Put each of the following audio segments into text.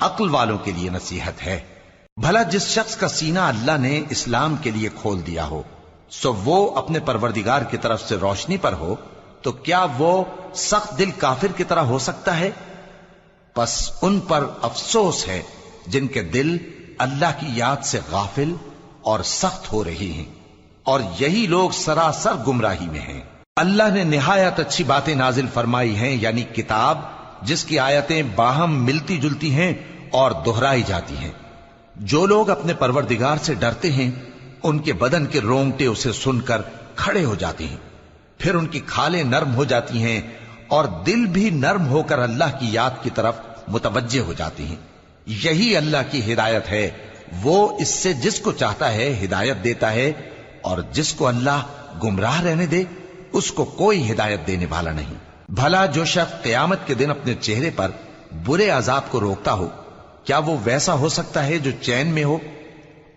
عقل والوں کے لیے نصیحت ہے۔ بھلا جس شخص کا سینہ اللہ نے اسلام کے لیے کھول دیا ہو سو وہ اپنے پروردگار کی طرف سے روشنی پر ہو، تو کیا وہ سخت دل کافر کی طرح ہو سکتا ہے؟ پس ان پر افسوس ہے جن کے دل اللہ کی یاد سے غافل اور سخت ہو رہی ہیں، اور یہی لوگ سراسر گمراہی میں ہیں۔ اللہ نے نہایت اچھی باتیں نازل فرمائی ہیں، یعنی کتاب جس کی آیتیں باہم ملتی جلتی ہیں اور دہرائی جاتی ہیں۔ جو لوگ اپنے پروردگار سے ڈرتے ہیں ان کے بدن کے رونگٹے اسے سن کر کھڑے ہو جاتے ہیں، پھر ان کی کھالیں نرم ہو جاتی ہیں اور دل بھی نرم ہو کر اللہ کی یاد کی طرف متوجہ ہو جاتی ہیں۔ یہی اللہ کی ہدایت ہے، وہ اس سے جس کو چاہتا ہے ہدایت دیتا ہے، اور جس کو اللہ گمراہ رہنے دے اس کو کوئی ہدایت دینے والا نہیں۔ بھلا جو شخص قیامت کے دن اپنے چہرے پر برے عذاب کو روکتا ہو، کیا وہ ویسا ہو سکتا ہے جو چین میں ہو؟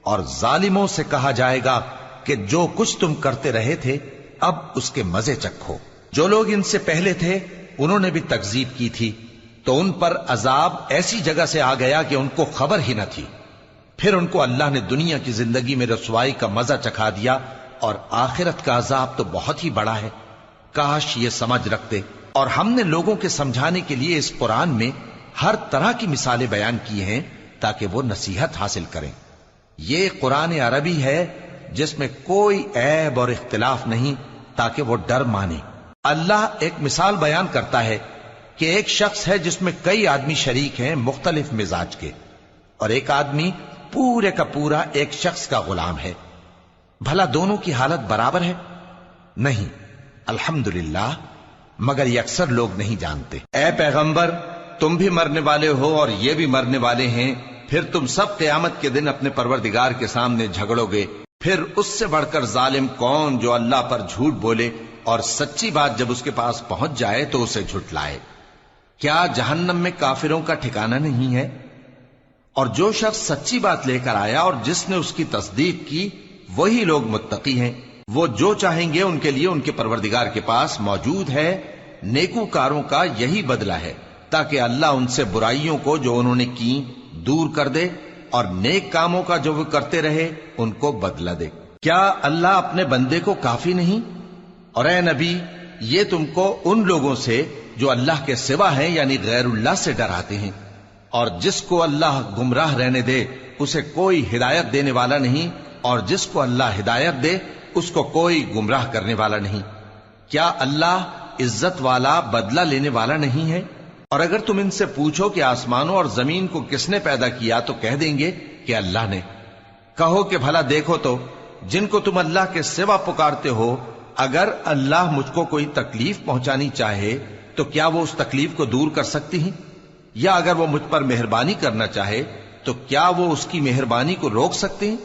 اور ظالموں سے کہا جائے گا کہ جو کچھ تم کرتے رہے تھے اب اس کے مزے چکھو۔ جو لوگ ان سے پہلے تھے انہوں نے بھی تکذیب کی تھی، تو ان پر عذاب ایسی جگہ سے آ گیا کہ ان کو خبر ہی نہ تھی۔ پھر ان کو اللہ نے دنیا کی زندگی میں رسوائی کا مزہ چکھا دیا، اور آخرت کا عذاب تو بہت ہی بڑا ہے۔ کاش یہ سمجھ رکھتے۔ اور ہم نے لوگوں کے سمجھانے کے لیے اس قرآن میں ہر طرح کی مثالیں بیان کی ہیں تاکہ وہ نصیحت حاصل کریں۔ یہ قرآن عربی ہے جس میں کوئی عیب اور اختلاف نہیں، تاکہ وہ ڈر مانے۔ اللہ ایک مثال بیان کرتا ہے کہ ایک شخص ہے جس میں کئی آدمی شریک ہیں مختلف مزاج کے، اور ایک آدمی پورے کا پورا ایک شخص کا غلام ہے۔ بھلا دونوں کی حالت برابر ہے؟ نہیں، الحمدللہ، مگر یہ اکثر لوگ نہیں جانتے۔ اے پیغمبر، تم بھی مرنے والے ہو اور یہ بھی مرنے والے ہیں، پھر تم سب قیامت کے دن اپنے پروردگار کے سامنے جھگڑو گے۔ پھر اس سے بڑھ کر ظالم کون جو اللہ پر جھوٹ بولے اور سچی بات جب اس کے پاس پہنچ جائے تو اسے جھٹلائے۔ کیا جہنم میں کافروں کا ٹھکانہ نہیں ہے؟ اور جو شخص سچی بات لے کر آیا اور جس نے اس کی تصدیق کی وہی لوگ متقی ہیں۔ وہ جو چاہیں گے ان کے لیے ان کے پروردگار کے پاس موجود ہے۔ نیکوکاروں کا یہی بدلہ ہے، تاکہ اللہ ان سے برائیوں کو جو انہوں نے کی دور کر دے، اور نیک کاموں کا جو وہ کرتے رہے ان کو بدلہ دے۔ کیا اللہ اپنے بندے کو کافی نہیں؟ اور اے نبی، یہ تم کو ان لوگوں سے جو اللہ کے سوا ہیں یعنی غیر اللہ سے ڈراتے ہیں، اور جس کو اللہ گمراہ رہنے دے اسے کوئی ہدایت دینے والا نہیں، اور جس کو اللہ ہدایت دے اس کو کوئی گمراہ کرنے والا نہیں۔ کیا اللہ عزت والا بدلہ لینے والا نہیں ہے؟ اور اگر تم ان سے پوچھو کہ آسمانوں اور زمین کو کس نے پیدا کیا تو کہہ دیں گے کہ اللہ نے۔ کہو کہ بھلا دیکھو تو جن کو تم اللہ کے سوا پکارتے ہو، اگر اللہ مجھ کو کوئی تکلیف پہنچانی چاہے تو کیا وہ اس تکلیف کو دور کر سکتی ہیں؟ یا اگر وہ مجھ پر مہربانی کرنا چاہے تو کیا وہ اس کی مہربانی کو روک سکتے ہیں؟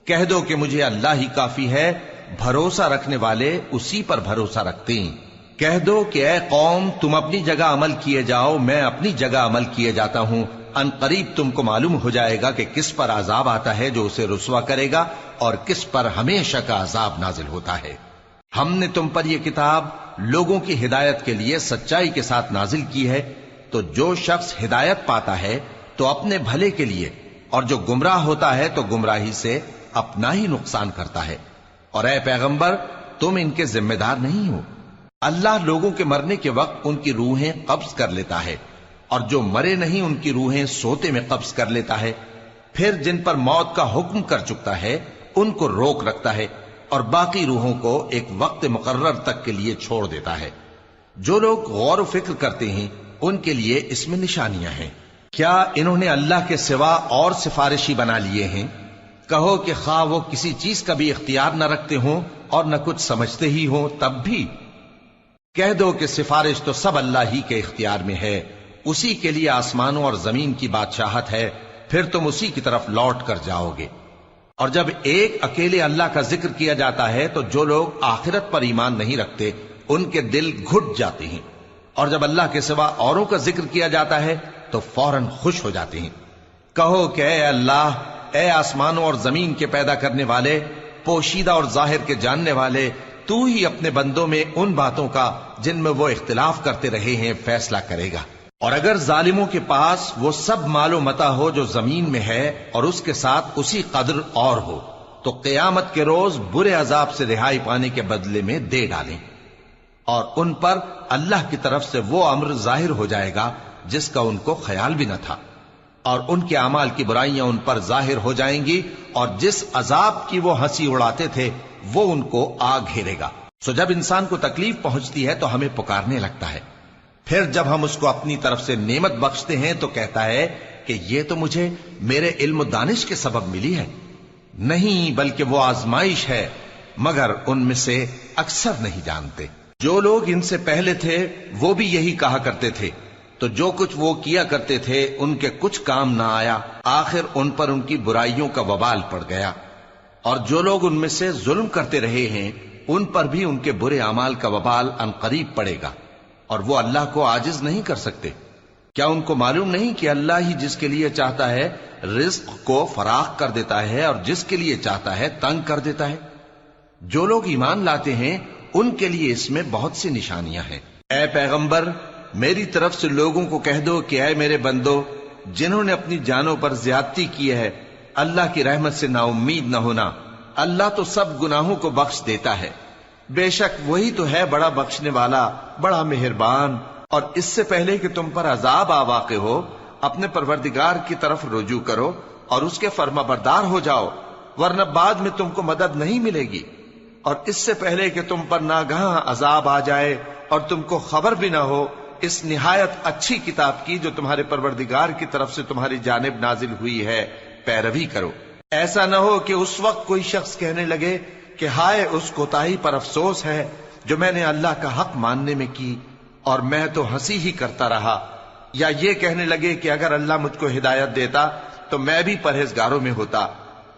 کہہ دو کہ مجھے اللہ ہی کافی ہے، بھروسہ رکھنے والے اسی پر بھروسہ رکھتے ہیں۔ کہہ دو کہ اے قوم، تم اپنی جگہ عمل کیے جاؤ، میں اپنی جگہ عمل کیے جاتا ہوں۔ ان قریب تم کو معلوم ہو جائے گا کہ کس پر عذاب آتا ہے جو اسے رسوا کرے گا، اور کس پر ہمیشہ کا عذاب نازل ہوتا ہے۔ ہم نے تم پر یہ کتاب لوگوں کی ہدایت کے لیے سچائی کے ساتھ نازل کی ہے، تو جو شخص ہدایت پاتا ہے تو اپنے بھلے کے لیے، اور جو گمراہ ہوتا ہے تو گمراہی سے اپنا ہی نقصان کرتا ہے۔ اور اے پیغمبر، تم ان کے ذمہ دار نہیں ہو۔ اللہ لوگوں کے مرنے کے وقت ان کی روحیں قبض کر لیتا ہے، اور جو مرے نہیں ان کی روحیں سوتے میں قبض کر لیتا ہے۔ پھر جن پر موت کا حکم کر چکتا ہے ان کو روک رکھتا ہے، اور باقی روحوں کو ایک وقت مقرر تک کے لیے چھوڑ دیتا ہے۔ جو لوگ غور و فکر کرتے ہیں ان کے لیے اس میں نشانیاں ہیں۔ کیا انہوں نے اللہ کے سوا اور سفارشی بنا لیے ہیں؟ کہو کہ خواہ وہ کسی چیز کا بھی اختیار نہ رکھتے ہوں اور نہ کچھ سمجھتے ہی ہوں تب بھی کہہ دو کہ سفارش تو سب اللہ ہی کے اختیار میں ہے، اسی کے لیے آسمانوں اور زمین کی بادشاہت ہے، پھر تم اسی کی طرف لوٹ کر جاؤ گے۔ اور جب ایک اکیلے اللہ کا ذکر کیا جاتا ہے تو جو لوگ آخرت پر ایمان نہیں رکھتے ان کے دل گھٹ جاتے ہیں، اور جب اللہ کے سوا اوروں کا ذکر کیا جاتا ہے تو فوراً خوش ہو جاتے ہیں۔ کہو کہ اے اللہ، اے آسمانوں اور زمین کے پیدا کرنے والے، پوشیدہ اور ظاہر کے جاننے والے، تو ہی اپنے بندوں میں ان باتوں کا جن میں وہ اختلاف کرتے رہے ہیں فیصلہ کرے گا۔ اور اگر ظالموں کے پاس وہ سب مال و متا ہو جو زمین میں ہے اور اس کے ساتھ اسی قدر اور ہو تو قیامت کے روز برے عذاب سے رہائی پانے کے بدلے میں دے ڈالیں، اور ان پر اللہ کی طرف سے وہ امر ظاہر ہو جائے گا جس کا ان کو خیال بھی نہ تھا، اور ان کے اعمال کی برائیاں ان پر ظاہر ہو جائیں گی، اور جس عذاب کی وہ ہنسی اڑاتے تھے وہ ان کو آ گھیرے گا۔ سو جب انسان کو تکلیف پہنچتی ہے تو ہمیں پکارنے لگتا ہے، پھر جب ہم اس کو اپنی طرف سے نعمت بخشتے ہیں تو کہتا ہے کہ یہ تو مجھے میرے علم و دانش کے سبب ملی ہے۔ نہیں، بلکہ وہ آزمائش ہے، مگر ان میں سے اکثر نہیں جانتے۔ جو لوگ ان سے پہلے تھے وہ بھی یہی کہا کرتے تھے، تو جو کچھ وہ کیا کرتے تھے ان کے کچھ کام نہ آیا، آخر ان پر ان کی برائیوں کا وبال پڑ گیا۔ اور جو لوگ ان میں سے ظلم کرتے رہے ہیں ان پر بھی ان کے برے اعمال کا وبال عنقریب پڑے گا، اور وہ اللہ کو عاجز نہیں کر سکتے۔ کیا ان کو معلوم نہیں کہ اللہ ہی جس کے لیے چاہتا ہے رزق کو فراخ کر دیتا ہے اور جس کے لیے چاہتا ہے تنگ کر دیتا ہے؟ جو لوگ ایمان لاتے ہیں ان کے لیے اس میں بہت سی نشانیاں ہیں۔ اے پیغمبر، میری طرف سے لوگوں کو کہہ دو کہ اے میرے بندو، جنہوں نے اپنی جانوں پر زیادتی کی ہے، اللہ کی رحمت سے نا امید نہ ہونا۔ اللہ تو سب گناہوں کو بخش دیتا ہے، بے شک وہی تو ہے بڑا بخشنے والا، بڑا مہربان۔ اور اس سے پہلے کہ تم پر عذاب آ واقع ہو، اپنے پروردگار کی طرف رجوع کرو اور اس کے فرما بردار ہو جاؤ، ورنہ بعد میں تم کو مدد نہیں ملے گی۔ اور اس سے پہلے کہ تم پر ناگہاں عذاب آ جائے اور تم کو خبر بھی نہ ہو، اس نہایت اچھی کتاب کی جو تمہارے پروردگار کی طرف سے تمہاری جانب نازل ہوئی ہے پیروی کرو۔ ایسا نہ ہو کہ اس وقت کوئی شخص کہنے لگے کہ ہائے اس کوتاہی پر افسوس ہے جو میں نے اللہ کا حق ماننے میں کی، اور میں تو ہنسی ہی کرتا رہا، یا یہ کہنے لگے کہ اگر اللہ مجھ کو ہدایت دیتا تو میں بھی پرہیزگاروں میں ہوتا،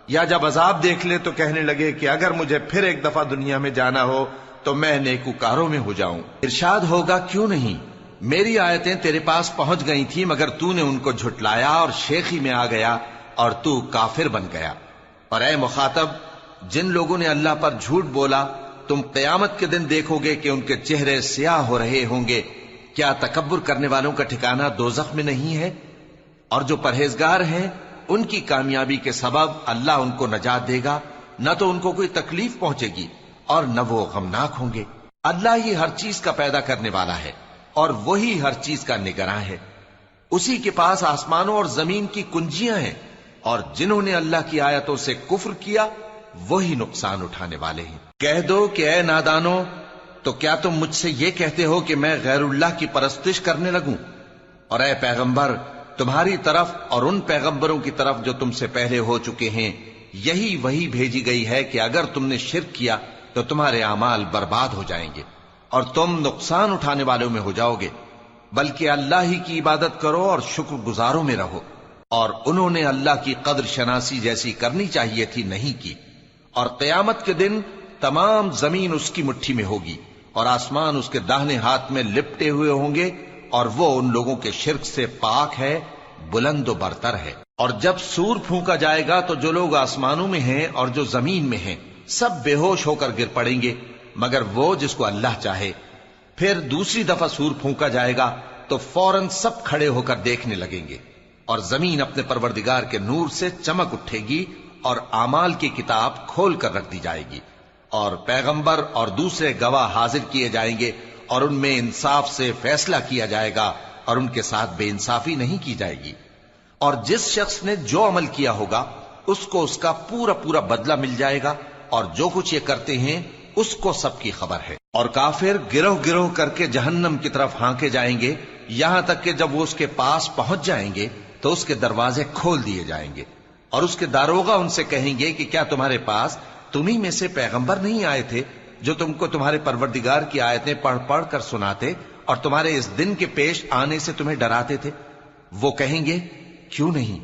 یا جب عذاب دیکھ لے تو کہنے لگے کہ اگر مجھے پھر ایک دفعہ دنیا میں جانا ہو تو میں نیکوکاروں میں ہو جاؤں۔ ارشاد ہوگا کیوں نہیں، میری آیتیں تیرے پاس پہنچ گئی تھی مگر تو نے ان کو جھٹلایا اور شیخی میں آ گیا اور تو کافر بن گیا۔ اور اے مخاطب، جن لوگوں نے اللہ پر جھوٹ بولا تم قیامت کے دن دیکھو گے کہ ان کے چہرے سیاہ ہو رہے ہوں گے۔ کیا تکبر کرنے والوں کا ٹھکانہ دوزخ میں نہیں ہے؟ اور جو پرہیزگار ہیں ان کی کامیابی کے سبب اللہ ان کو نجات دے گا، نہ تو ان کو کوئی تکلیف پہنچے گی اور نہ وہ غمناک ہوں گے۔ اللہ ہی ہر چیز کا پیدا کرنے والا ہے اور وہی ہر چیز کا نگراں ہے۔ اسی کے پاس آسمانوں اور زمین کی کنجیاں ہیں، اور جنہوں نے اللہ کی آیتوں سے کفر کیا وہی نقصان اٹھانے والے ہیں۔ کہہ دو کہ اے نادانو، تو کیا تم مجھ سے یہ کہتے ہو کہ میں غیر اللہ کی پرستش کرنے لگوں؟ اور اے پیغمبر، تمہاری طرف اور ان پیغمبروں کی طرف جو تم سے پہلے ہو چکے ہیں یہی وہی بھیجی گئی ہے کہ اگر تم نے شرک کیا تو تمہارے اعمال برباد ہو جائیں گے اور تم نقصان اٹھانے والوں میں ہو جاؤ گے، بلکہ اللہ ہی کی عبادت کرو اور شکر گزاروں میں رہو۔ اور انہوں نے اللہ کی قدر شناسی جیسی کرنی چاہیے تھی نہیں کی۔ اور قیامت کے دن تمام زمین اس کی مٹھی میں ہوگی اور آسمان اس کے داہنے ہاتھ میں لپٹے ہوئے ہوں گے، اور وہ ان لوگوں کے شرک سے پاک ہے، بلند و برتر ہے۔ اور جب سور پھونکا جائے گا تو جو لوگ آسمانوں میں ہیں اور جو زمین میں ہیں سب بے ہوش ہو کر گر پڑیں گے مگر وہ جس کو اللہ چاہے۔ پھر دوسری دفعہ سور پھونکا جائے گا تو فوراً سب کھڑے ہو کر دیکھنے لگیں گے، اور زمین اپنے پروردگار کے نور سے چمک اٹھے گی اور اعمال کی کتاب کھول کر رکھ دی جائے گی، اور پیغمبر اور دوسرے گواہ حاضر کیے جائیں گے، اور ان میں انصاف سے فیصلہ کیا جائے گا اور ان کے ساتھ بے انصافی نہیں کی جائے گی۔ اور جس شخص نے جو عمل کیا ہوگا اس کو اس کا پورا پورا بدلہ مل جائے گا، اور جو کچھ یہ کرتے ہیں اس کو سب کی خبر ہے۔ اور کافر گروہ گروہ کر کے جہنم کی طرف ہانکے جائیں گے، یہاں تک کہ جب وہ اس کے پاس پہنچ جائیں گے تو اس کے دروازے کھول دیے جائیں گے، اور اس کے داروغہ ان سے کہیں گے کہ کیا تمہارے پاس تمہیں میں سے پیغمبر نہیں آئے تھے جو تم کو تمہارے پروردگار کی آیتیں پڑھ پڑھ کر سناتے اور تمہارے اس دن کے پیش آنے سے تمہیں ڈراتے تھے؟ وہ کہیں گے کیوں نہیں،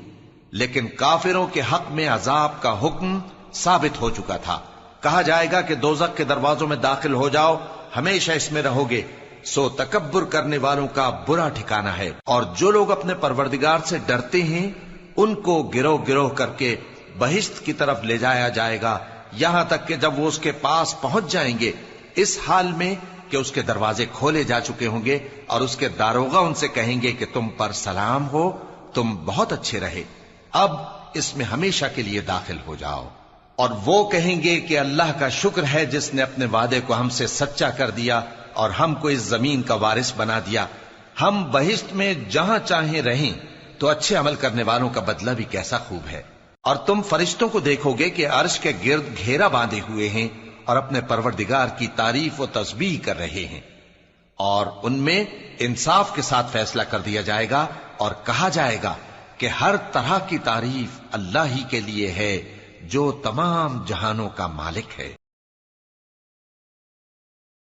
لیکن کافروں کے حق میں عذاب کا حکم ثابت ہو چکا تھا۔ کہا جائے گا کہ دوزخ کے دروازوں میں داخل ہو جاؤ، ہمیشہ اس میں رہو گے، سو تکبر کرنے والوں کا برا ٹھکانہ ہے۔ اور جو لوگ اپنے پروردگار سے ڈرتے ہیں ان کو گروہ گروہ کر کے بہشت کی طرف لے جایا جائے گا، یہاں تک کہ جب وہ اس کے پاس پہنچ جائیں گے اس حال میں کہ اس کے دروازے کھولے جا چکے ہوں گے اور اس کے داروغہ ان سے کہیں گے کہ تم پر سلام ہو، تم بہت اچھے رہے، اب اس میں ہمیشہ کے لیے داخل ہو جاؤ۔ اور وہ کہیں گے کہ اللہ کا شکر ہے جس نے اپنے وعدے کو ہم سے سچا کر دیا اور ہم کو اس زمین کا وارث بنا دیا، ہم بہشت میں جہاں چاہیں رہیں، تو اچھے عمل کرنے والوں کا بدلہ بھی کیسا خوب ہے۔ اور تم فرشتوں کو دیکھو گے کہ عرش کے گرد گھیرا باندھے ہوئے ہیں اور اپنے پروردگار کی تعریف و تسبیح کر رہے ہیں، اور ان میں انصاف کے ساتھ فیصلہ کر دیا جائے گا اور کہا جائے گا کہ ہر طرح کی تعریف اللہ ہی کے لیے ہے جو تمام جہانوں کا مالک ہے۔